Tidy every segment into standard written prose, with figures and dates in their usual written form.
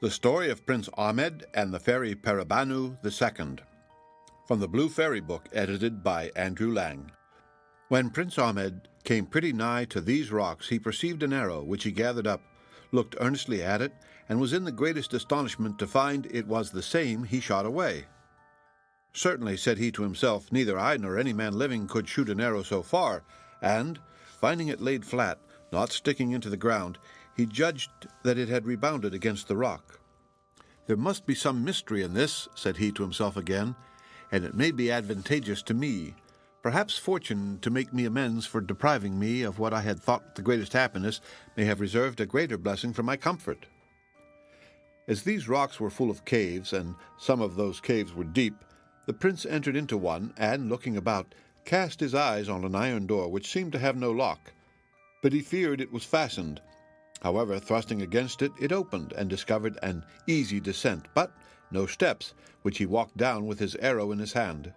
The Story of Prince Ahmed and the Fairy PARIBANOU II, from the Blue Fairy Book, edited by Andrew Lang. When Prince Ahmed came pretty nigh to these rocks, he perceived an arrow, which he gathered up, looked earnestly at it, and was in the greatest astonishment to find it was the same he shot away. Certainly, said he to himself, neither I nor any man living could shoot an arrow so far, and, finding it laid flat, not sticking into the ground, he judged that it had rebounded against the rock. There must be some mystery in this, said he to himself again, and it may be advantageous to me, perhaps fortune, to make me amends for depriving me of what I had thought the greatest happiness, may have reserved a greater blessing for my comfort. As these rocks were full of caves, and some of those caves were deep, the prince entered into one, and, looking about, cast his eyes on an iron door which seemed to have no lock, but he feared it was fastened. However, thrusting against it, it opened, and discovered an easy descent, but no steps, which he walked down with his arrow in his hand.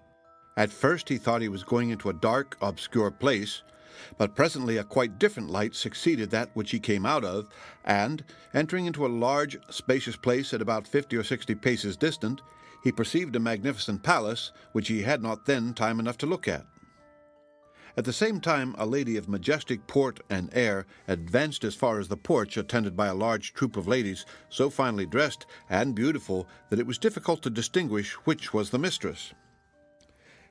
At first he thought he was going into a dark, obscure place, but presently a quite different light succeeded that which he came out of, and, entering into a large, spacious place at about 50 or 60 paces distant, he perceived a magnificent palace, which he had not then time enough to look at. At the same time, a lady of majestic port and air advanced as far as the porch, attended by a large troop of ladies, so finely dressed and beautiful that it was difficult to distinguish which was the mistress.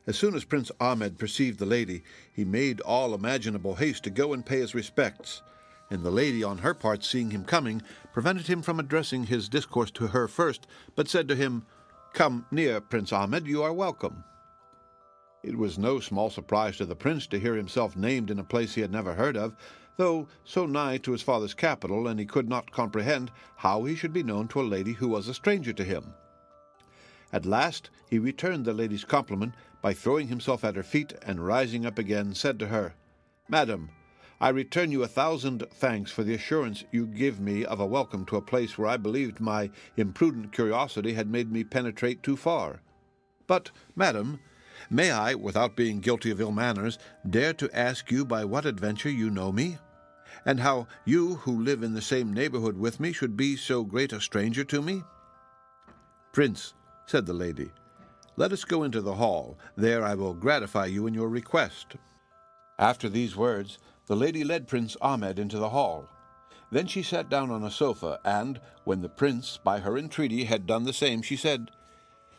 As soon as Prince Ahmed perceived the lady, he made all imaginable haste to go and pay his respects, and the lady, on her part, seeing him coming, prevented him from addressing his discourse to her first, but said to him, "Come near, Prince Ahmed, you are welcome." It was no small surprise to the prince to hear himself named in a place he had never heard of, though so nigh to his father's capital, and he could not comprehend how he should be known to a lady who was a stranger to him. At last he returned the lady's compliment by throwing himself at her feet, and rising up again, said to her, "Madam, I return you 1,000 thanks for the assurance you give me of a welcome to a place where I believed my imprudent curiosity had made me penetrate too far. But, madam, may I, without being guilty of ill manners, dare to ask you by what adventure you know me, and how you, who live in the same neighborhood with me, should be so great a stranger to me?" "Prince," said the lady, "let us go into the hall. There I will gratify you in your request." After these words, the lady led Prince Ahmed into the hall. Then she sat down on a sofa, and, when the prince, by her entreaty, had done the same, she said,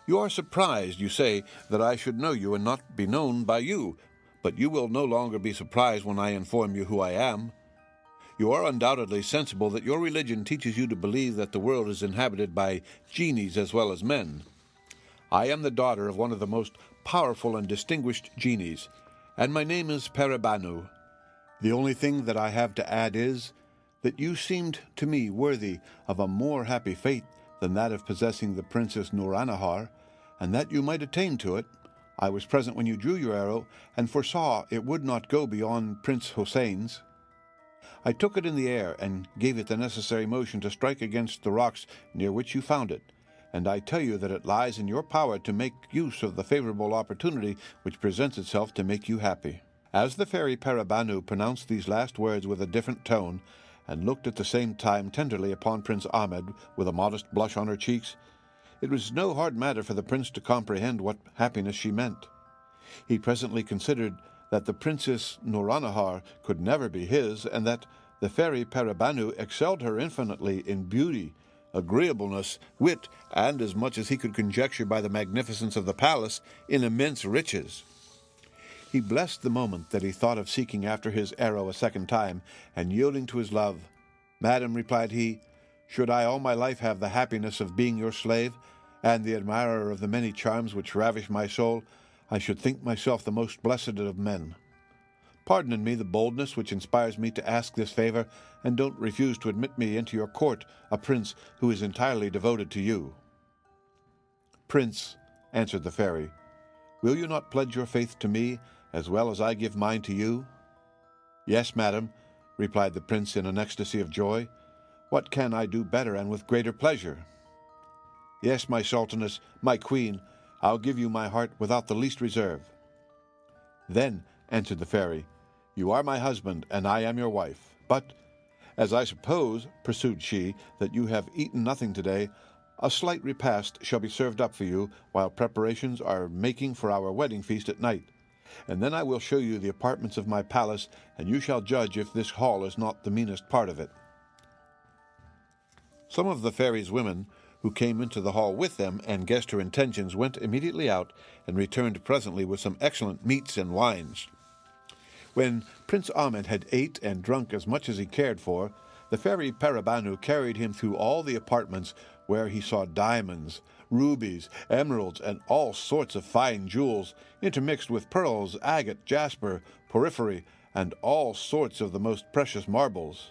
"You are surprised, you say, that I should know you and not be known by you, but you will no longer be surprised when I inform you who I am. You are undoubtedly sensible that your religion teaches you to believe that the world is inhabited by genies as well as men. I am the daughter of one of the most powerful and distinguished genies, and my name is PARIBANOU. The only thing that I have to add is, that you seemed to me worthy of a more happy fate than that of possessing the Princess Nouronihar, and that you might attain to it. I was present when you drew your arrow, and foresaw it would not go beyond Prince Hussein's. I took it in the air, and gave it the necessary motion to strike against the rocks near which you found it, and I tell you that it lies in your power to make use of the favorable opportunity which presents itself to make you happy." As the fairy PARIBANOU pronounced these last words with a different tone, and looked at the same time tenderly upon Prince Ahmed, with a modest blush on her cheeks, it was no hard matter for the prince to comprehend what happiness she meant. He presently considered that the Princess Nouronihar could never be his, and that the fairy PARIBANOU excelled her infinitely in beauty, agreeableness, wit, and, as much as he could conjecture by the magnificence of the palace, in immense riches. He blessed the moment that he thought of seeking after his arrow a second time, and yielding to his love. "Madam," replied he, "should I all my life have the happiness of being your slave, and the admirer of the many charms which ravish my soul, I should think myself the most blessed of men. Pardon in me the boldness which inspires me to ask this favor, and don't refuse to admit me into your court, a prince who is entirely devoted to you." "Prince," answered the fairy, "will you not pledge your faith to me, as well as I give mine to you?" "Yes, madam," replied the prince in an ecstasy of joy. "What can I do better and with greater pleasure?" "Yes, my sultaness, my queen, I'll give you my heart without the least reserve." "Then," answered the fairy, "you are my husband, and I am your wife. But "As I suppose," pursued she, "that you have eaten nothing today, a slight repast shall be served up for you while preparations are making for our wedding feast at night. And then I will show you the apartments of my palace, and you shall judge if this hall is not the meanest part of it." Some of the fairy's women, who came into the hall with them and guessed her intentions, went immediately out and returned presently with some excellent meats and wines. When Prince Ahmed had ate and drunk as much as he cared for, the fairy PARIBANOU carried him through all the apartments, where he saw diamonds, rubies, emeralds, and all sorts of fine jewels, intermixed with pearls, agate, jasper, porphyry, and all sorts of the most precious marbles.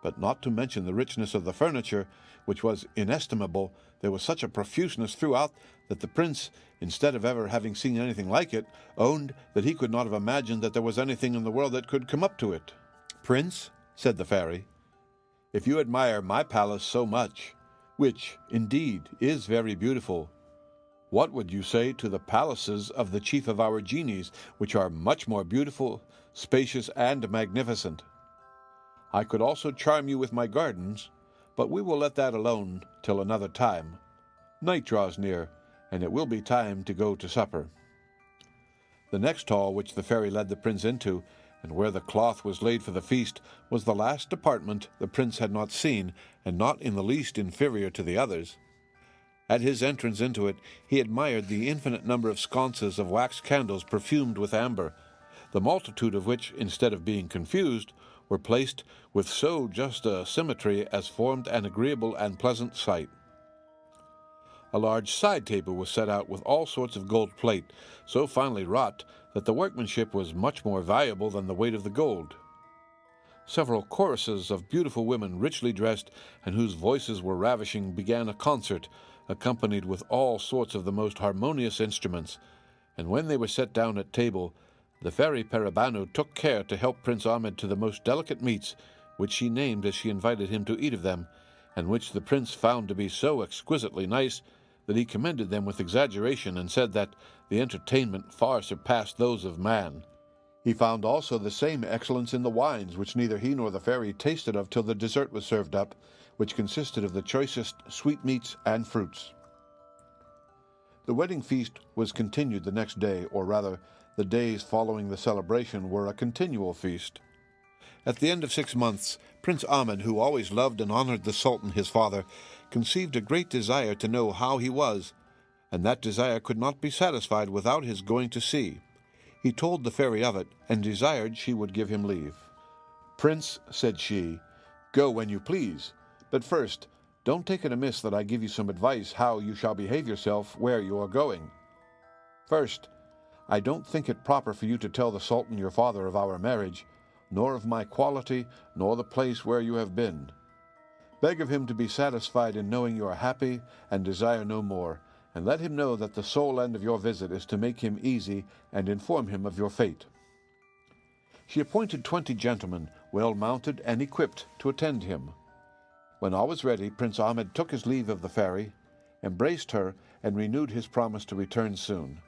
But not to mention the richness of the furniture, which was inestimable, there was such a profuseness throughout that the prince, instead of ever having seen anything like it, owned that he could not have imagined that there was anything in the world that could come up to it. "Prince," said the fairy, "if you admire my palace so much, which, indeed, is very beautiful, what would you say to the palaces of the chief of our genies, which are much more beautiful, spacious, and magnificent? I could also charm you with my gardens, but we will let that alone till another time. Night draws near, and it will be time to go to supper." The next hall which the fairy led the prince into, and where the cloth was laid for the feast, was the last apartment the prince had not seen, and not in the least inferior to the others. At his entrance into it, he admired the infinite number of sconces of wax candles perfumed with amber, the multitude of which, instead of being confused, were placed with so just a symmetry as formed an agreeable and pleasant sight. A large side table was set out with all sorts of gold plate, so finely wrought that the workmanship was much more valuable than the weight of the gold. Several choruses of beautiful women richly dressed, and whose voices were ravishing, began a concert, accompanied with all sorts of the most harmonious instruments, and when they were set down at table, the fairy PARIBANOU took care to help Prince Ahmed to the most delicate meats, which she named as she invited him to eat of them, and which the prince found to be so exquisitely nice that he commended them with exaggeration, and said that the entertainment far surpassed those of man. He found also the same excellence in the wines, which neither he nor the fairy tasted of till the dessert was served up, which consisted of the choicest sweetmeats and fruits. The wedding feast was continued the next day, or rather, the days following the celebration were a continual feast. At the end of 6 months, Prince Ahmed, who always loved and honored the Sultan his father, conceived a great desire to know how he was, and that desire could not be satisfied without his going to see. He told the fairy of it, and desired she would give him leave. "Prince," said she, "go when you please, but first, don't take it amiss that I give you some advice how you shall behave yourself where you are going. First, I don't think it proper for you to tell the Sultan your father of our marriage, nor of my quality, nor the place where you have been. Beg of him to be satisfied in knowing you are happy, and desire no more, and let him know that the sole end of your visit is to make him easy and inform him of your fate." She appointed 20 gentlemen, well mounted and equipped, to attend him. When all was ready, Prince Ahmed took his leave of the fairy, embraced her, and renewed his promise to return soon.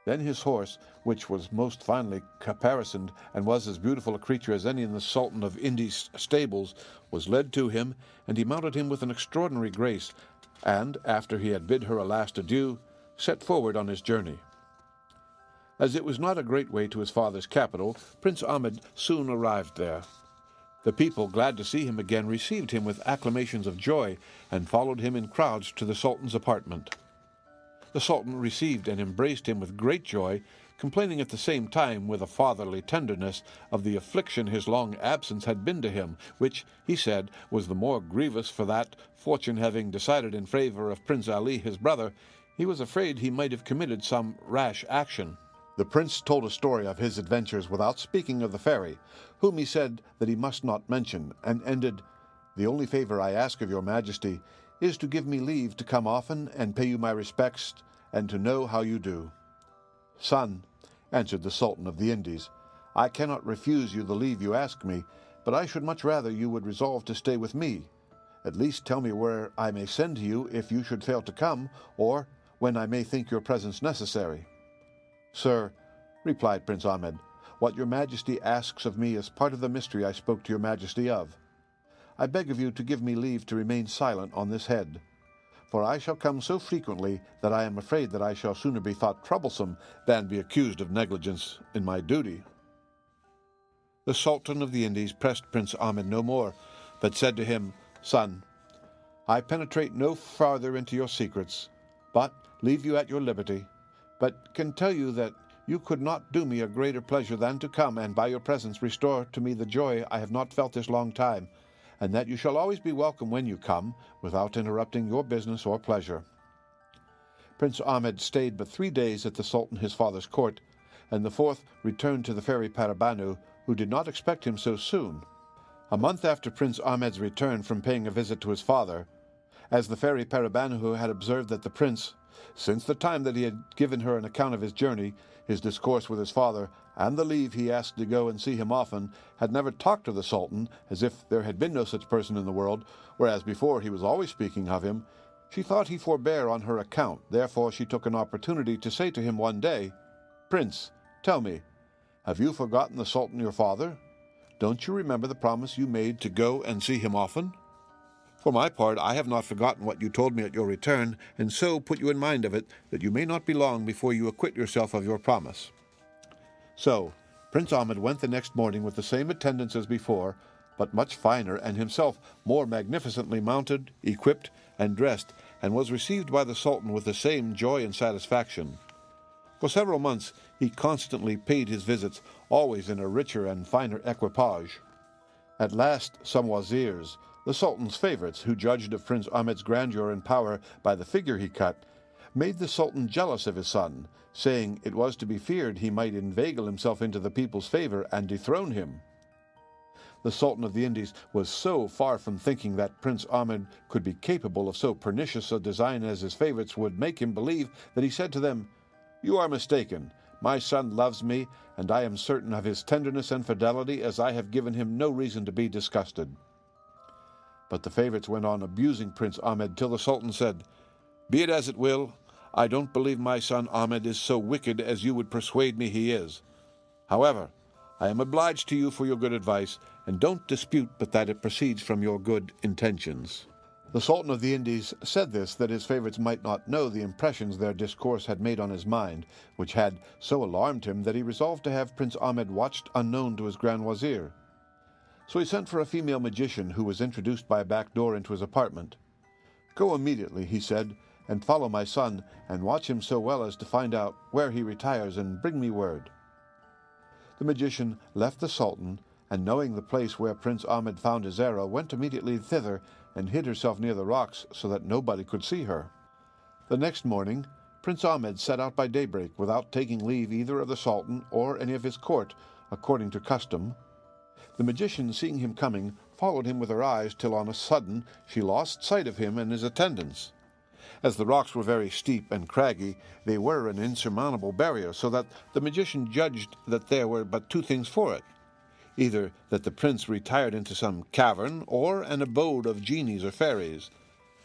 Then his horse, which was most finely caparisoned, and was as beautiful a creature as any in the Sultan of India's stables, was led to him, and he mounted him with an extraordinary grace, and, after he had bid her a last adieu, set forward on his journey. As it was not a great way to his father's capital, Prince Ahmed soon arrived there. The people, glad to see him again, received him with acclamations of joy, and followed him in crowds to the Sultan's apartment. The Sultan received and embraced him with great joy, complaining at the same time, with a fatherly tenderness, of the affliction his long absence had been to him, which, he said, was the more grievous for that, fortune having decided in favor of Prince Ali his brother, he was afraid he might have committed some rash action. The prince told a story of his adventures without speaking of the fairy, whom he said that he must not mention, and ended, "The only favor I ask of your majesty is to give me leave to come often and pay you my respects, and to know how you do." "Son," answered the Sultan of the Indies, "I cannot refuse you the leave you ask me, but I should much rather you would resolve to stay with me. At least tell me where I may send to you if you should fail to come, or when I may think your presence necessary." "Sir," replied Prince Ahmed, what your majesty asks of me is part of the mystery I spoke to your majesty of. I beg of you to give me leave to remain silent on this head, for I shall come so frequently that I am afraid that I shall sooner be thought troublesome than be accused of negligence in my duty." The Sultan of the Indies pressed Prince Ahmed no more, but said to him, "Son, I penetrate no farther into your secrets, but leave you at your liberty, but can tell you that you could not do me a greater pleasure than to come and by your presence restore to me the joy I have not felt this long time, and that you shall always be welcome when you come, without interrupting your business or pleasure." Prince Ahmed stayed but 3 days at the Sultan his father's court, and the 4th returned to the fairy PARIBANOU, who did not expect him so soon. A month after Prince Ahmed's return from paying a visit to his father, as the fairy PARIBANOU had observed that the prince, since the time that he had given her an account of his journey, his discourse with his father, and the leave he asked to go and see him often, had never talked to the Sultan as if there had been no such person in the world, whereas before he was always speaking of him, she thought he forbore on her account. Therefore she took an opportunity to say to him one day, "Prince, tell me, have you forgotten the Sultan your father? Don't you remember the promise you made to go and see him often? For my part, I have not forgotten what you told me at your return, and so put you in mind of it, that you may not be long before you acquit yourself of your promise." So Prince Ahmed went the next morning with the same attendants as before, but much finer, and himself more magnificently mounted, equipped, and dressed, and was received by the Sultan with the same joy and satisfaction. For several months he constantly paid his visits, always in a richer and finer equipage. At last some wazirs, the Sultan's favorites, who judged of Prince Ahmed's grandeur and power by the figure he cut, made the Sultan jealous of his son, saying it was to be feared he might inveigle himself into the people's favor and dethrone him. The Sultan of the Indies was so far from thinking that Prince Ahmed could be capable of so pernicious a design as his favorites would make him believe, that he said to them, "You are mistaken. My son loves me, and I am certain of his tenderness and fidelity, as I have given him no reason to be disgusted." But the favorites went on abusing Prince Ahmed till the Sultan said, "Be it as it will, I don't believe my son Ahmed is so wicked as you would persuade me he is. However, I am obliged to you for your good advice, and don't dispute but that it proceeds from your good intentions." The Sultan of the Indies said this that his favorites might not know the impressions their discourse had made on his mind, which had so alarmed him that he resolved to have Prince Ahmed watched unknown to his Grand Wazir. So he sent for a female magician, who was introduced by a back door into his apartment. "Go immediately," he said, "and follow my son, and watch him so well as to find out where he retires, and bring me word." The magician left the Sultan, and knowing the place where Prince Ahmed found his arrow, went immediately thither, and hid herself near the rocks so that nobody could see her. The next morning Prince Ahmed set out by daybreak, without taking leave either of the Sultan or any of his court, according to custom. The magician, seeing him coming, followed him with her eyes, till on a sudden she lost sight of him and his attendants. As the rocks were very steep and craggy, they were an insurmountable barrier, so that the magician judged that there were but 2 things for it: either that the prince retired into some cavern, or an abode of genies or fairies.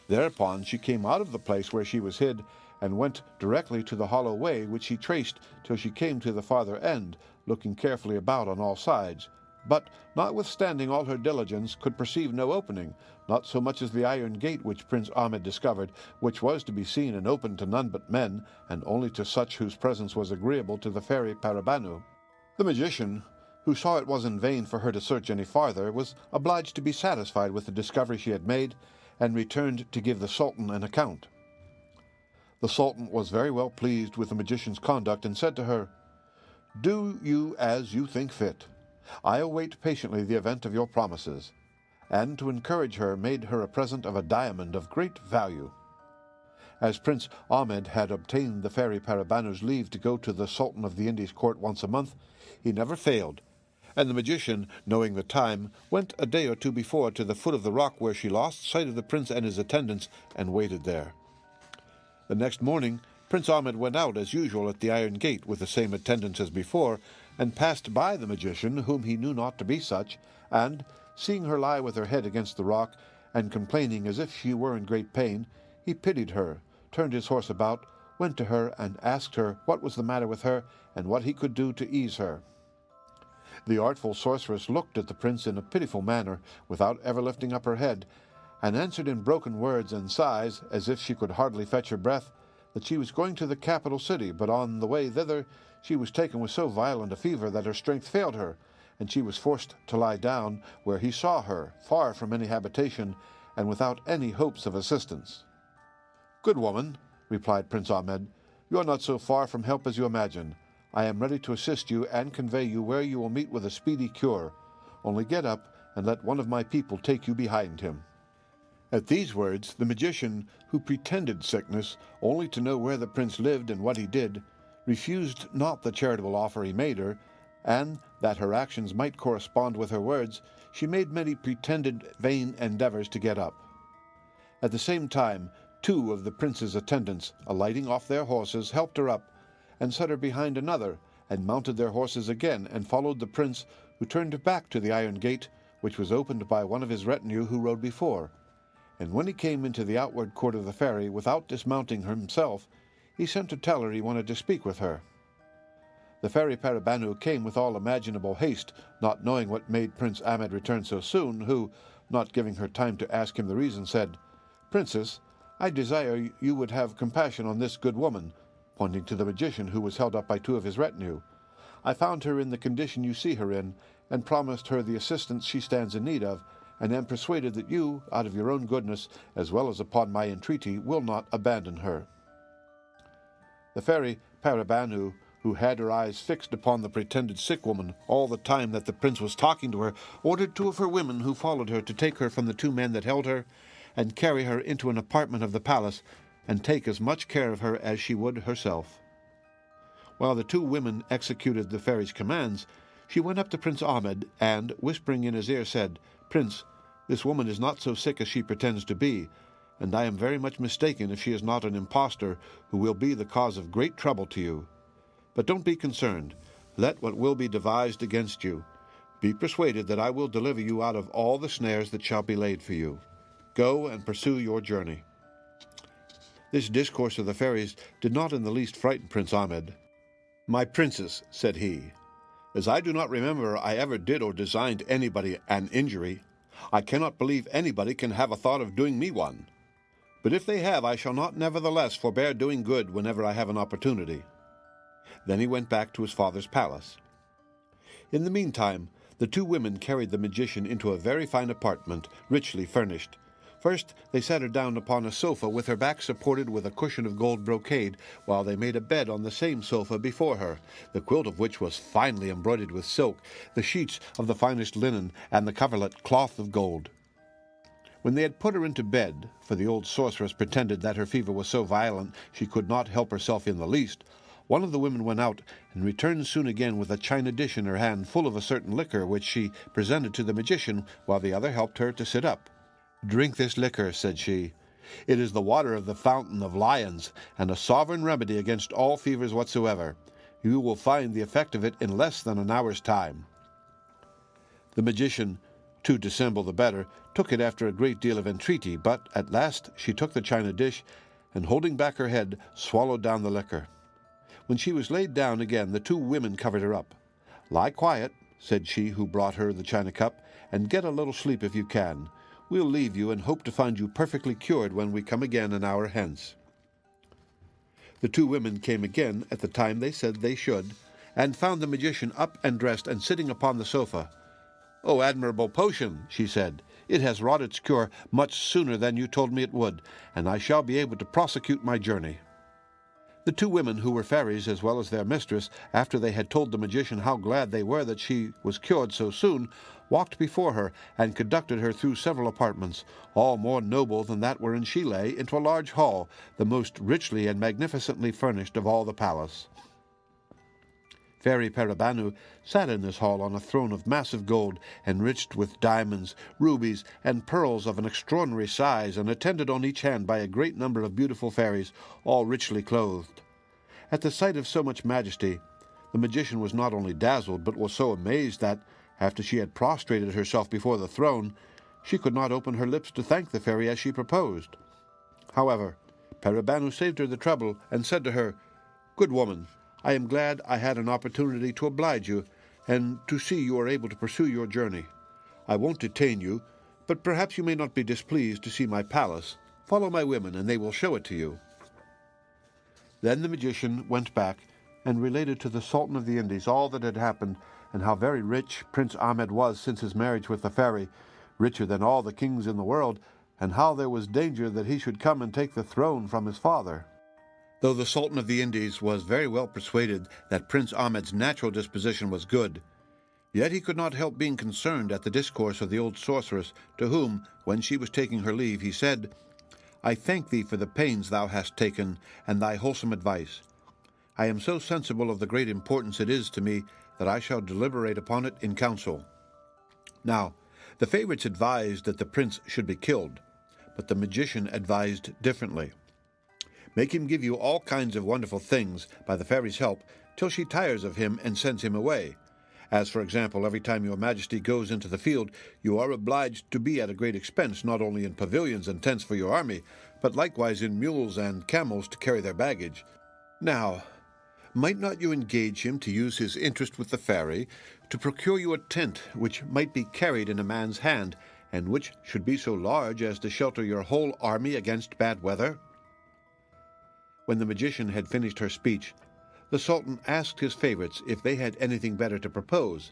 Thereupon she came out of the place where she was hid, and went directly to the hollow way, which she traced till she came to the farther end, looking carefully about on all sides, but, notwithstanding all her diligence, could perceive no opening, not so much as the iron gate which Prince Ahmed discovered, which was to be seen and open to none but men, and only to such whose presence was agreeable to the fairy PARIBANOU. The magician, who saw it was in vain for her to search any farther, was obliged to be satisfied with the discovery she had made, and returned to give the Sultan an account. The Sultan was very well pleased with the magician's conduct, and said to her, "Do you as you think fit. I await patiently the event of your promises," and to encourage her made her a present of a diamond of great value. As Prince Ahmed had obtained the fairy PARIBANOU's leave to go to the Sultan of the Indies court once a month, he never failed, and the magician, knowing the time, went a day or 2 before to the foot of the rock where she lost sight of the prince and his attendants, and waited there. The next morning Prince Ahmed went out as usual at the iron gate with the same attendants as before, and passed by the magician, whom he knew not to be such, and, seeing her lie with her head against the rock, and complaining as if she were in great pain, he pitied her, turned his horse about, went to her, and asked her what was the matter with her, and what he could do to ease her. The artful sorceress looked at the prince in a pitiful manner, without ever lifting up her head, and answered in broken words and sighs, as if she could hardly fetch her breath, that she was going to the capital city, but on the way thither she was taken with so violent a fever that her strength failed her, and she was forced to lie down, where he saw her, far from any habitation, and without any hopes of assistance. "Good woman," replied Prince Ahmed, "you are not so far from help as you imagine. I am ready to assist you and convey you where you will meet with a speedy cure. Only get up and let one of my people take you behind him." At these words, the magician, who pretended sickness, only to know where the prince lived and what he did, refused not the charitable offer he made her, and, that her actions might correspond with her words, she made many pretended vain endeavors to get up. At the same time, 2 of the prince's attendants, alighting off their horses, helped her up, and set her behind another, and mounted their horses again, and followed the prince, who turned back to the iron gate, which was opened by one of his retinue who rode before. And when he came into the outward court of the ferry, without dismounting himself, he sent to tell her he wanted to speak with her. The fairy PARIBANOU came with all imaginable haste, not knowing what made Prince Ahmed return so soon, who, not giving her time to ask him the reason, said, "Princess, I desire you would have compassion on this good woman," pointing to the magician, who was held up by 2 of his retinue. "I found her in the condition you see her in, and promised her the assistance she stands in need of, and am persuaded that you, out of your own goodness, as well as upon my entreaty, will not abandon her." The fairy PARIBANOU, who had her eyes fixed upon the pretended sick woman all the time that the prince was talking to her, ordered 2 of her women who followed her to take her from the 2 men that held her, and carry her into an apartment of the palace, and take as much care of her as she would herself. While the 2 women executed the fairy's commands, she went up to Prince Ahmed, and, whispering in his ear, said, "Prince, this woman is not so sick as she pretends to be, and I am very much mistaken if she is not an impostor who will be the cause of great trouble to you. But don't be concerned. Let what will be devised against you. Be persuaded that I will deliver you out of all the snares that shall be laid for you. Go and pursue your journey." This discourse of the fairies did not in the least frighten Prince Ahmed. "My princess," said he, "as I do not remember I ever did or designed anybody an injury, I cannot believe anybody can have a thought of doing me one. But if they have, I shall not nevertheless forbear doing good whenever I have an opportunity." Then he went back to his father's palace. In the meantime, the 2 women carried the magician into a very fine apartment, richly furnished. First they sat her down upon a sofa with her back supported with a cushion of gold brocade, while they made a bed on the same sofa before her, the quilt of which was finely embroidered with silk, the sheets of the finest linen, and the coverlet cloth of gold. When they had put her into bed, for the old sorceress pretended that her fever was so violent she could not help herself in the least, one of the women went out, and returned soon again with a china dish in her hand full of a certain liquor, which she presented to the magician, while the other helped her to sit up. "Drink this liquor," said she. "It is the water of the fountain of lions, and a sovereign remedy against all fevers whatsoever. You will find the effect of it in less than an hour's time." The magician, to dissemble the better, took it after a great deal of entreaty, but at last she took the china dish, and holding back her head, swallowed down the liquor. When she was laid down again, the 2 women covered her up. "Lie quiet," said she who brought her the china cup, "and get a little sleep if you can. We'll leave you, and hope to find you perfectly cured when we come again an hour hence." The 2 women came again at the time they said they should, and found the magician up and dressed and sitting upon the sofa. "O admirable potion," she said, "it has wrought its cure much sooner than you told me it would, and I shall be able to prosecute my journey." The 2 women, who were fairies as well as their mistress, after they had told the magician how glad they were that she was cured so soon, walked before her, and conducted her through several apartments, all more noble than that wherein she lay, into a large hall, the most richly and magnificently furnished of all the palace. Fairy PARIBANOU sat in this hall on a throne of massive gold, enriched with diamonds, rubies, and pearls of an extraordinary size, and attended on each hand by a great number of beautiful fairies, all richly clothed. At the sight of so much majesty, the magician was not only dazzled, but was so amazed that, after she had prostrated herself before the throne, she could not open her lips to thank the fairy as she proposed. However, PARIBANOU saved her the trouble, and said to her, "Good woman, I am glad I had an opportunity to oblige you, and to see you are able to pursue your journey. I won't detain you, but perhaps you may not be displeased to see my palace. Follow my women, and they will show it to you." Then the magician went back and related to the Sultan of the Indies all that had happened, and how very rich Prince Ahmed was since his marriage with the fairy, richer than all the kings in the world, and how there was danger that he should come and take the throne from his father. Though the Sultan of the Indies was very well persuaded that Prince Ahmed's natural disposition was good, yet he could not help being concerned at the discourse of the old sorceress, to whom, when she was taking her leave, he said, "I thank thee for the pains thou hast taken, and thy wholesome advice. I am so sensible of the great importance it is to me that I shall deliberate upon it in council." Now, the favorites advised that the prince should be killed, but the magician advised differently. "Make him give you all kinds of wonderful things by the fairy's help till she tires of him and sends him away. As, for example, every time your majesty goes into the field, you are obliged to be at a great expense, not only in pavilions and tents for your army, but likewise in mules and camels to carry their baggage. Now, might not you engage him to use his interest with the fairy to procure you a tent which might be carried in a man's hand, and which should be so large as to shelter your whole army against bad weather?" When the magician had finished her speech, the Sultan asked his favorites if they had anything better to propose,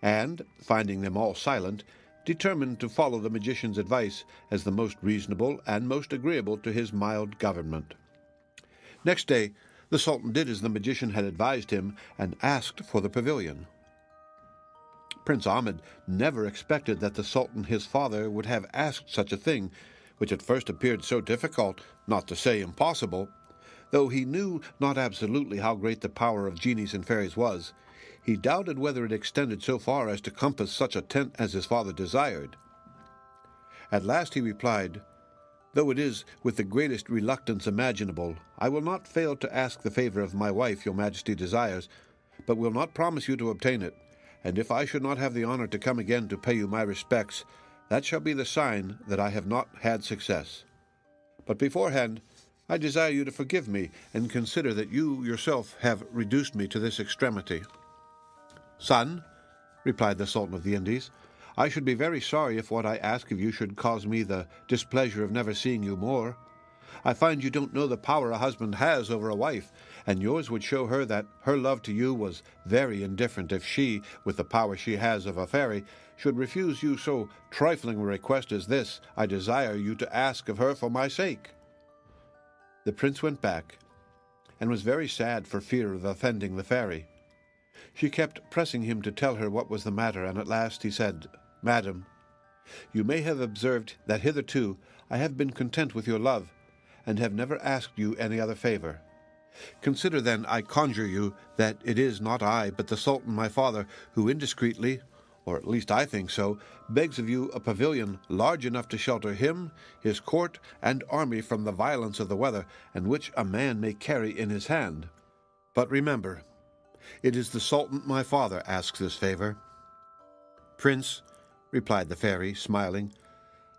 and, finding them all silent, determined to follow the magician's advice as the most reasonable and most agreeable to his mild government. Next day, the Sultan did as the magician had advised him, and asked for the pavilion. Prince Ahmed never expected that the Sultan his father would have asked such a thing, which at first appeared so difficult, not to say impossible. Though he knew not absolutely how great the power of genies and fairies was, he doubted whether it extended so far as to compass such a tent as his father desired. At last he replied, "Though it is with the greatest reluctance imaginable, I will not fail to ask the favor of my wife your majesty desires, but will not promise you to obtain it, and if I should not have the honor to come again to pay you my respects, that shall be the sign that I have not had success. But beforehand, I desire you to forgive me, and consider that you yourself have reduced me to this extremity." "Son," replied the Sultan of the Indies, "I should be very sorry if what I ask of you should cause me the displeasure of never seeing you more. I find you don't know the power a husband has over a wife, and yours would show her that her love to you was very indifferent if she, with the power she has of a fairy, should refuse you so trifling a request as this I desire you to ask of her for my sake." The prince went back, and was very sad for fear of offending the fairy. She kept pressing him to tell her what was the matter, and at last he said, "Madam, you may have observed that hitherto I have been content with your love, and have never asked you any other favor. Consider then, I conjure you, that it is not I, but the Sultan my father, who indiscreetly, or at least I think so, begs of you a pavilion large enough to shelter him, his court, and army from the violence of the weather, and which a man may carry in his hand. But remember, it is the Sultan my father asks this favor." "Prince," replied the fairy, smiling,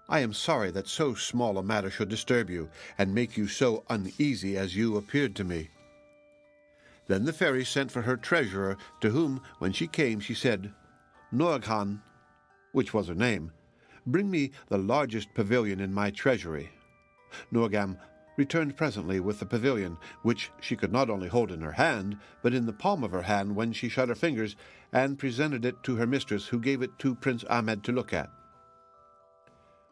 "I am sorry that so small a matter should disturb you, and make you so uneasy as you appeared to me." Then the fairy sent for her treasurer, to whom, when she came, she said, "Nourghan," which was her name, "bring me the largest pavilion in my treasury." Nourghan returned presently with the pavilion, which she could not only hold in her hand, but in the palm of her hand when she shut her fingers, and presented it to her mistress, who gave it to Prince Ahmed to look at.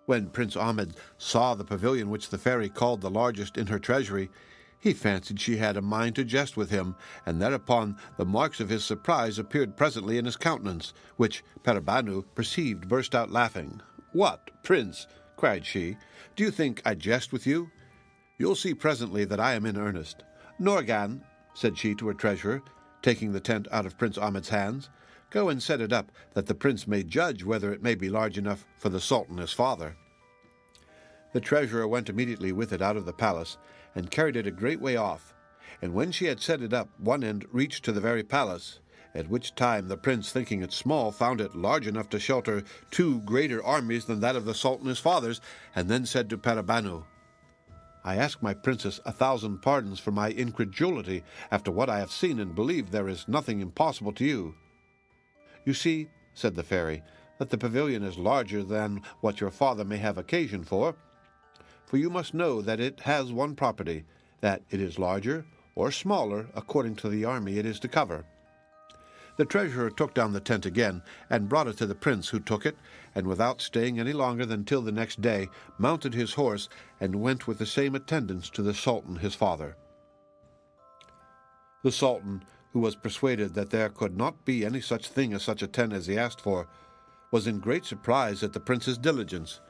When Prince Ahmed saw the pavilion which the fairy called the largest in her treasury, he fancied she had a mind to jest with him, and thereupon the marks of his surprise appeared presently in his countenance, which PARIBANOU perceived burst out laughing. "What, Prince," cried she, "do you think I jest with you? You'll see presently that I am in earnest. Nourghan," said she to her treasurer, taking the tent out of Prince Ahmed's hands, "go and set it up, that the prince may judge whether it may be large enough for the Sultan his father." The treasurer went immediately with it out of the palace, and carried it a great way off, and when she had set it up, one end reached to the very palace, at which time the prince, thinking it small, found it large enough to shelter 2 greater armies than that of the Sultan his father's, and then said to PARIBANOU, "I ask my princess 1,000 pardons for my incredulity after what I have seen, and believe there is nothing impossible to you." "You see," said the fairy, "that the pavilion is larger than what your father may have occasion for you must know that it has one property, that it is larger or smaller according to the army it is to cover." The treasurer took down the tent again, and brought it to the prince, who took it, and without staying any longer than till the next day, mounted his horse, and went with the same attendants to the Sultan his father. The Sultan, who was persuaded that there could not be any such thing as such a tent as he asked for, was in great surprise at the prince's diligence.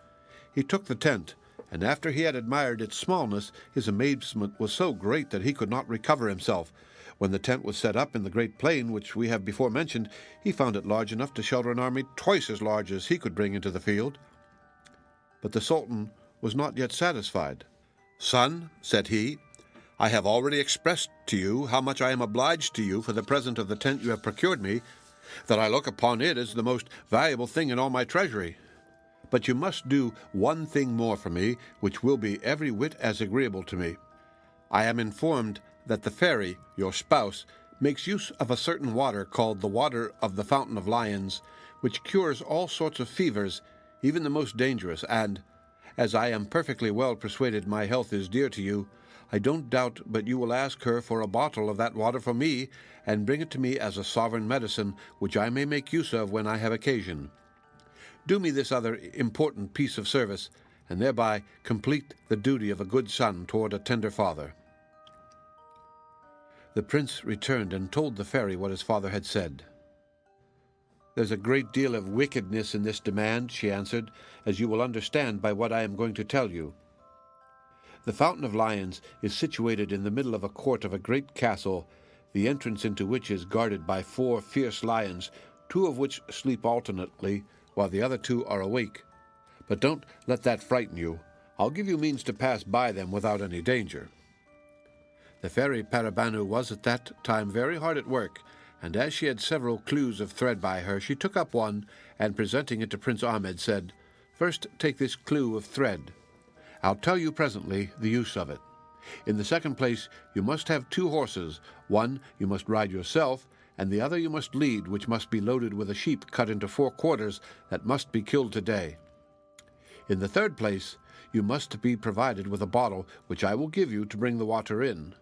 He took the tent, and after he had admired its smallness, his amazement was so great that he could not recover himself. When the tent was set up in the great plain which we have before mentioned, he found it large enough to shelter an army twice as large as he could bring into the field. But the Sultan was not yet satisfied. "Son," said he, "I have already expressed to you how much I am obliged to you for the present of the tent you have procured me, that I look upon it as the most valuable thing in all my treasury. But you must do one thing more for me, which will be every whit as agreeable to me. I am informed that the fairy, your spouse, makes use of a certain water called the water of the Fountain of Lions, which cures all sorts of fevers, even the most dangerous, and, as I am perfectly well persuaded my health is dear to you, I don't doubt but you will ask her for a bottle of that water for me, and bring it to me as a sovereign medicine, which I may make use of when I have occasion. Do me this other important piece of service, and thereby complete the duty of a good son toward a tender father." The prince returned and told the fairy what his father had said. "There's a great deal of wickedness in this demand," she answered, "as you will understand by what I am going to tell you. The Fountain of Lions is situated in the middle of a court of a great castle, the entrance into which is guarded by 4 fierce lions, 2 of which sleep alternately, while the other 2 are awake. But don't let that frighten you. I'll give you means to pass by them without any danger." The fairy PARIBANOU was at that time very hard at work, and as she had several clues of thread by her, she took up one, and presenting it to Prince Ahmed, said, "First take this clue of thread. I'll tell you presently the use of it. In the second place, you must have 2 horses. One you must ride yourself, and the other you must lead, which must be loaded with a sheep cut into 4 quarters that must be killed today. In the third place, you must be provided with a bottle, which I will give you to bring the water in.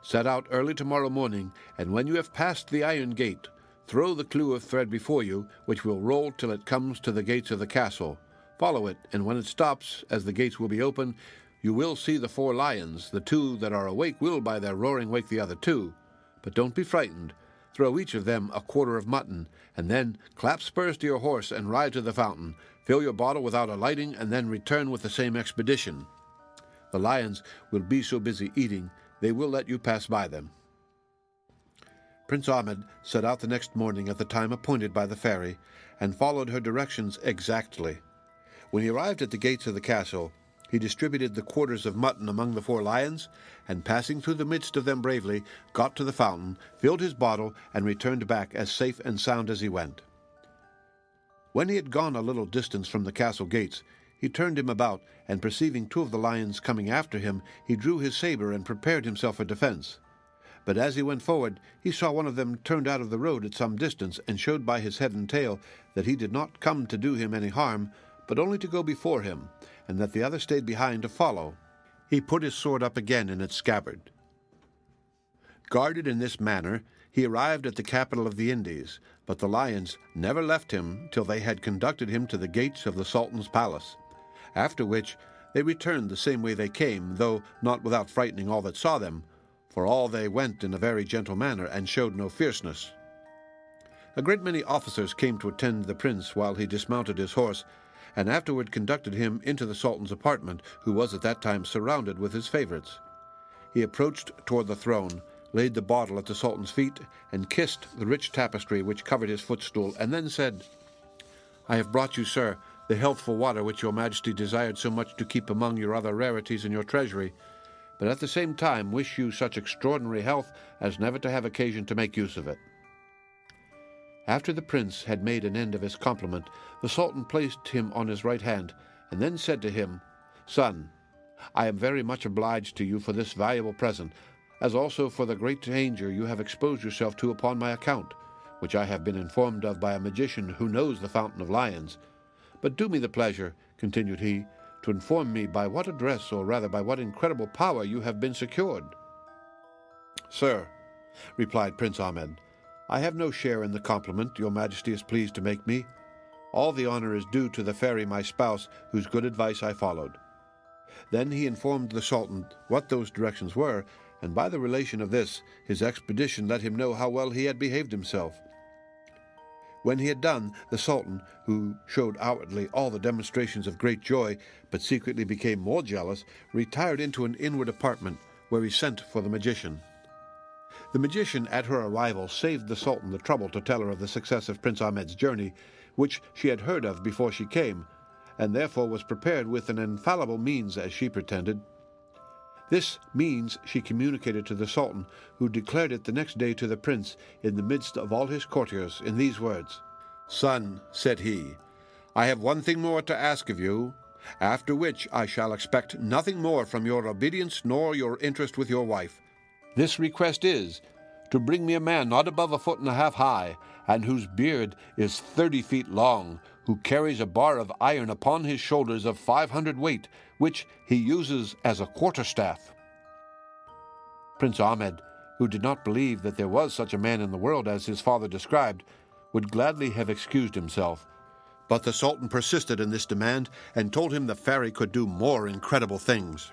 Set out early tomorrow morning, and when you have passed the iron gate, throw the clue of thread before you, which will roll till it comes to the gates of the castle. Follow it, and when it stops, as the gates will be open, you will see the 4 lions. The 2 that are awake will by their roaring wake the other 2. But don't be frightened. Throw each of them a quarter of mutton, and then clap spurs to your horse and ride to the fountain. Fill your bottle without alighting, and then return with the same expedition. The lions will be so busy eating, they will let you pass by them." Prince Ahmed set out the next morning at the time appointed by the fairy, and followed her directions exactly. When he arrived at the gates of the castle, he distributed the quarters of mutton among the 4 lions, and passing through the midst of them bravely, got to the fountain, filled his bottle, and returned back as safe and sound as he went. When he had gone a little distance from the castle gates, he turned him about, and perceiving 2 of the lions coming after him, he drew his saber and prepared himself for defense. But as he went forward, he saw one of them turned out of the road at some distance, and showed by his head and tail that he did not come to do him any harm, but only to go before him, and that the other stayed behind to follow. He put his sword up again in its scabbard. Guarded in this manner, he arrived at the capital of the Indies, but the lions never left him till they had conducted him to the gates of the Sultan's palace, after which they returned the same way they came, though not without frightening all that saw them, for all they went in a very gentle manner, and showed no fierceness. A great many officers came to attend the prince while he dismounted his horse, and afterward conducted him into the Sultan's apartment, who was at that time surrounded with his favorites. He approached toward the throne, laid the bottle at the Sultan's feet, and kissed the rich tapestry which covered his footstool, and then said, "I have brought you, sir, the healthful water which your majesty desired so much to keep among your other rarities in your treasury, but at the same time wish you such extraordinary health as never to have occasion to make use of it." After the prince had made an end of his compliment, the Sultan placed him on his right hand, and then said to him, "Son, I am very much obliged to you for this valuable present, as also for the great danger you have exposed yourself to upon my account, which I have been informed of by a magician who knows the Fountain of Lions. But do me the pleasure, continued he, to inform me by what address, or rather by what incredible power, you have been secured. Sir, replied Prince Ahmed, I have no share in the compliment your majesty is pleased to make me. All the honor is due to the fairy my spouse, whose good advice I followed. Then he informed the Sultan what those directions were, and by the relation of this, his expedition let him know how well he had behaved himself. When he had done, the Sultan, who showed outwardly all the demonstrations of great joy, but secretly became more jealous, retired into an inward apartment, where he sent for the magician. The magician, at her arrival, saved the Sultan the trouble to tell her of the success of Prince Ahmed's journey, which she had heard of before she came, and therefore was prepared with an infallible means, as she pretended. This means she communicated to the Sultan, who declared it the next day to the prince, in the midst of all his courtiers, in these words, Son, said he, I have one thing more to ask of you, after which I shall expect nothing more from your obedience nor your interest with your wife. This request is, to bring me a man not above 1.5 feet high, and whose beard is 30 feet long, who carries a bar of iron upon his shoulders of 500 weight, which he uses as a quarterstaff. Prince Ahmed, who did not believe that there was such a man in the world as his father described, would gladly have excused himself. But the Sultan persisted in this demand, and told him the fairy could do more incredible things.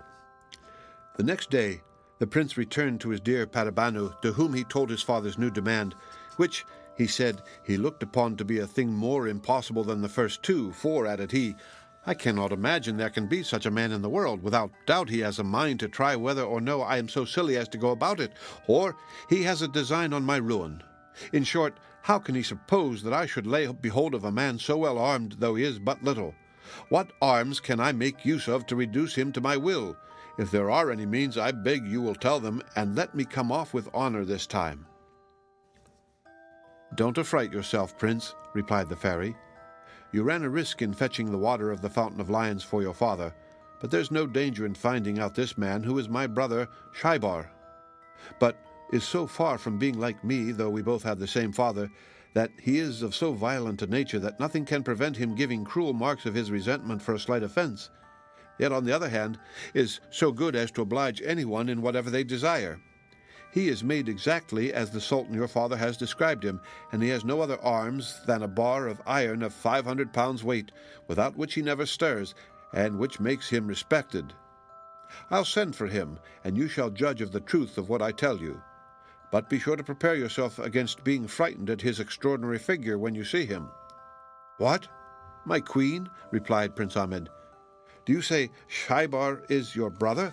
The next day, the prince returned to his dear PARIBANOU, to whom he told his father's new demand, which, he said, he looked upon to be a thing more impossible than the first two, for, added he, I cannot imagine there can be such a man in the world. Without doubt he has a mind to try whether or no I am so silly as to go about it, or he has a design on my ruin. In short, how can he suppose that I should lay behold of a man so well armed, though he is but little? What arms can I make use of to reduce him to my will? If there are any means, I beg you will tell them, and let me come off with honor this time. Don't affright yourself, Prince, replied the fairy. You ran a risk in fetching the water of the Fountain of Lions for your father, but there's no danger in finding out this man, who is my brother Schaibar, but is so far from being like me, though we both have the same father, that he is of so violent a nature that nothing can prevent him giving cruel marks of his resentment for a slight offense, yet on the other hand is so good as to oblige anyone in whatever they desire. He is made exactly as the Sultan your father has described him, and he has no other arms than a bar of iron of 500 pounds weight, without which he never stirs, and which makes him respected. I'll send for him, and you shall judge of the truth of what I tell you. But be sure to prepare yourself against being frightened at his extraordinary figure when you see him. What? My queen? Replied Prince Ahmed. Do you say Schaibar is your brother?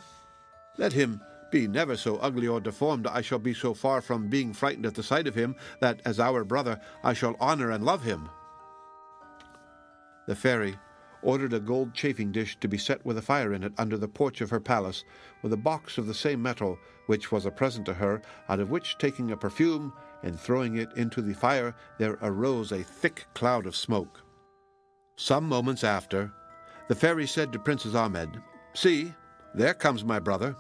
Let him be never so ugly or deformed, I shall be so far from being frightened at the sight of him, that, as our brother, I shall honor and love him. The fairy ordered a gold chafing dish to be set with a fire in it under the porch of her palace, with a box of the same metal, which was a present to her, out of which, taking a perfume and throwing it into the fire, there arose a thick cloud of smoke. Some moments after, the fairy said to Prince Ahmed, See, there comes my brother.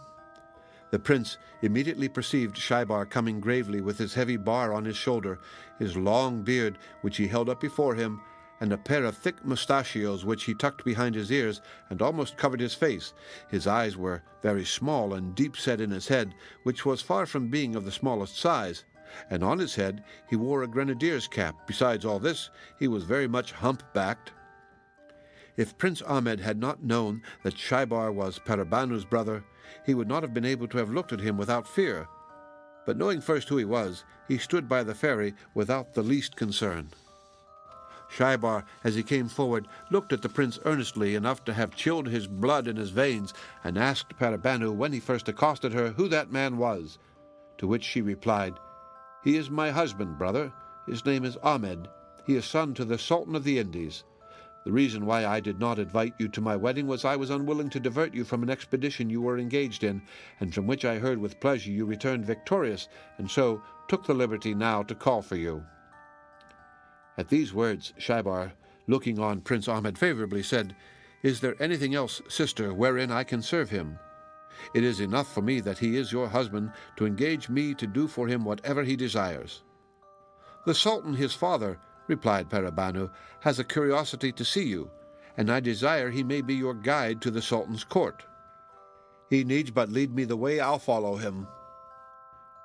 The prince immediately perceived Schaibar coming gravely with his heavy bar on his shoulder, his long beard, which he held up before him, and a pair of thick mustachios which he tucked behind his ears and almost covered his face. His eyes were very small and deep-set in his head, which was far from being of the smallest size, and on his head he wore a grenadier's cap. Besides all this, he was very much hump-backed. If Prince Ahmed had not known that Schaibar was PARIBANOU's brother, he would not have been able to have looked at him without fear. But knowing first who he was, he stood by the fairy without the least concern. Schaibar, as he came forward, looked at the prince earnestly, enough to have chilled his blood in his veins, and asked PARIBANOU, when he first accosted her, who that man was. To which she replied, He is my husband, brother. His name is Ahmed. He is son to the Sultan of the Indies. The reason why I did not invite you to my wedding was I was unwilling to divert you from an expedition you were engaged in, and from which I heard with pleasure you returned victorious, and so took the liberty now to call for you. At these words, Schaibar, looking on Prince Ahmed favorably, said, Is there anything else, sister, wherein I can serve him? It is enough for me that he is your husband to engage me to do for him whatever he desires. "The Sultan, his father," replied Paribanu, "has a curiosity to see you, and I desire he may be your guide to the Sultan's court." "He needs but lead me the way, I'll follow him."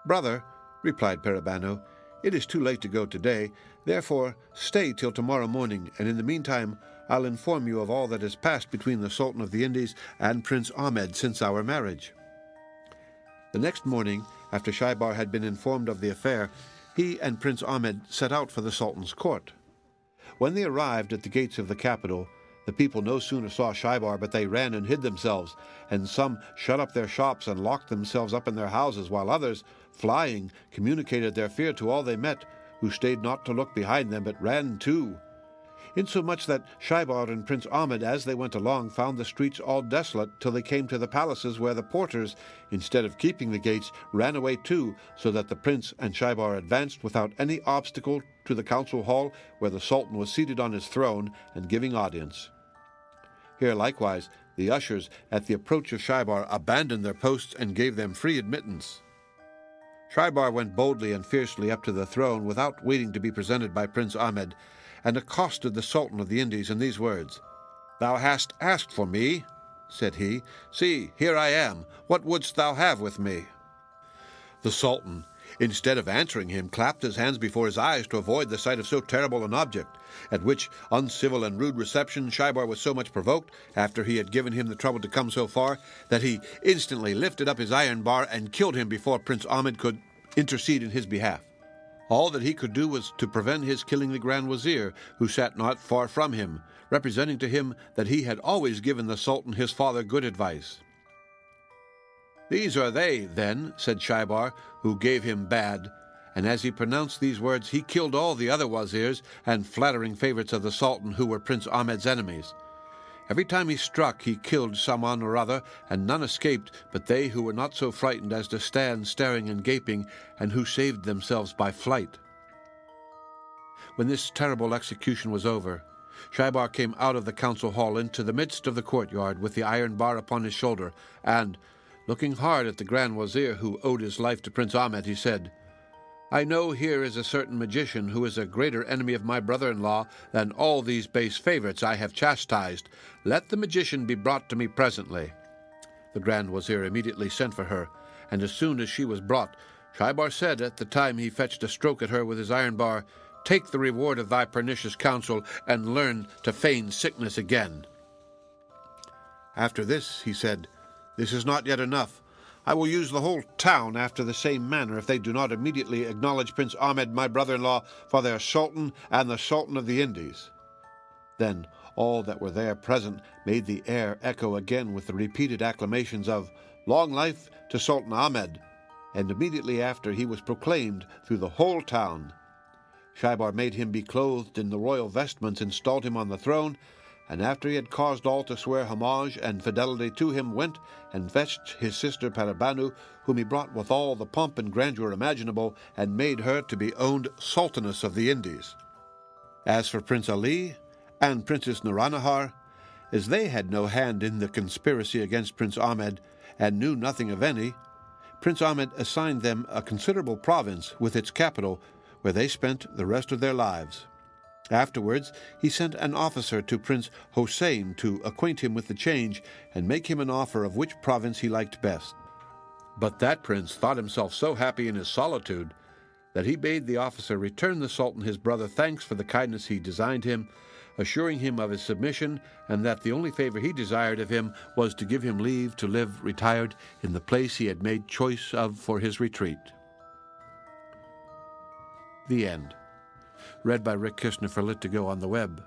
"Brother," replied Paribanu, "it is too late to go today, therefore stay till tomorrow morning, and in the meantime I'll inform you of all that has passed between the Sultan of the Indies and Prince Ahmed since our marriage." The next morning, after Schaibar had been informed of the affair, he and Prince Ahmed set out for the Sultan's court. When they arrived at the gates of the capital, the people no sooner saw Schaibar but they ran and hid themselves, and some shut up their shops and locked themselves up in their houses, while others, flying, communicated their fear to all they met, who stayed not to look behind them, but ran too. Insomuch that Schaibar and Prince Ahmed, as they went along, found the streets all desolate till they came to the palaces, where the porters, instead of keeping the gates, ran away too, so that the prince and Schaibar advanced without any obstacle to the council hall, where the Sultan was seated on his throne and giving audience. Here likewise the ushers, at the approach of Schaibar, abandoned their posts and gave them free admittance. Schaibar went boldly and fiercely up to the throne without waiting to be presented by Prince Ahmed, and accosted the Sultan of the Indies in these words: "Thou hast asked for me," said he. "See, here I am. What wouldst thou have with me?" The Sultan, instead of answering him, clapped his hands before his eyes to avoid the sight of so terrible an object, at which uncivil and rude reception Schaibar was so much provoked, after he had given him the trouble to come so far, that he instantly lifted up his iron bar and killed him before Prince Ahmed could intercede in his behalf. All that he could do was to prevent his killing the Grand Wazir, who sat not far from him, representing to him that he had always given the Sultan his father good advice. "These are they, then," said Schaibar, "who gave him bad," and as he pronounced these words he killed all the other wazirs and flattering favorites of the Sultan, who were Prince Ahmed's enemies. Every time he struck he killed someone or other, and none escaped but they who were not so frightened as to stand staring and gaping, and who saved themselves by flight. When this terrible execution was over, Schaibar came out of the council hall into the midst of the courtyard with the iron bar upon his shoulder, and, looking hard at the Grand Wazir, who owed his life to Prince Ahmed, he said, "I know here is a certain magician who is a greater enemy of my brother-in-law than all these base favorites I have chastised. Let the magician be brought to me presently." The Grand Wazir immediately sent for her, and as soon as she was brought, Schaibar said, at the time he fetched a stroke at her with his iron bar, "Take the reward of thy pernicious counsel, and learn to feign sickness again." After this he said, "This is not yet enough. I will use the whole town after the same manner if they do not immediately acknowledge Prince Ahmed, my brother-in-law, for their Sultan and the Sultan of the Indies." Then all that were there present made the air echo again with the repeated acclamations of "Long life to Sultan Ahmed," and immediately after he was proclaimed through the whole town. Schaibar made him be clothed in the royal vestments, installed him on the throne, and after he had caused all to swear homage and fidelity to him, went and fetched his sister Paribanu, whom he brought with all the pomp and grandeur imaginable, and made her to be owned Sultaness of the Indies. As for Prince Ali and Princess Nuranahar, as they had no hand in the conspiracy against Prince Ahmed, and knew nothing of any, Prince Ahmed assigned them a considerable province with its capital, where they spent the rest of their lives. Afterwards he sent an officer to Prince Hossein to acquaint him with the change, and make him an offer of which province he liked best. But that prince thought himself so happy in his solitude that he bade the officer return the Sultan his brother thanks for the kindness he designed him, assuring him of his submission, and that the only favor he desired of him was to give him leave to live retired in the place he had made choice of for his retreat. The End. Read by Rick Kishner for Lit2Go on the web.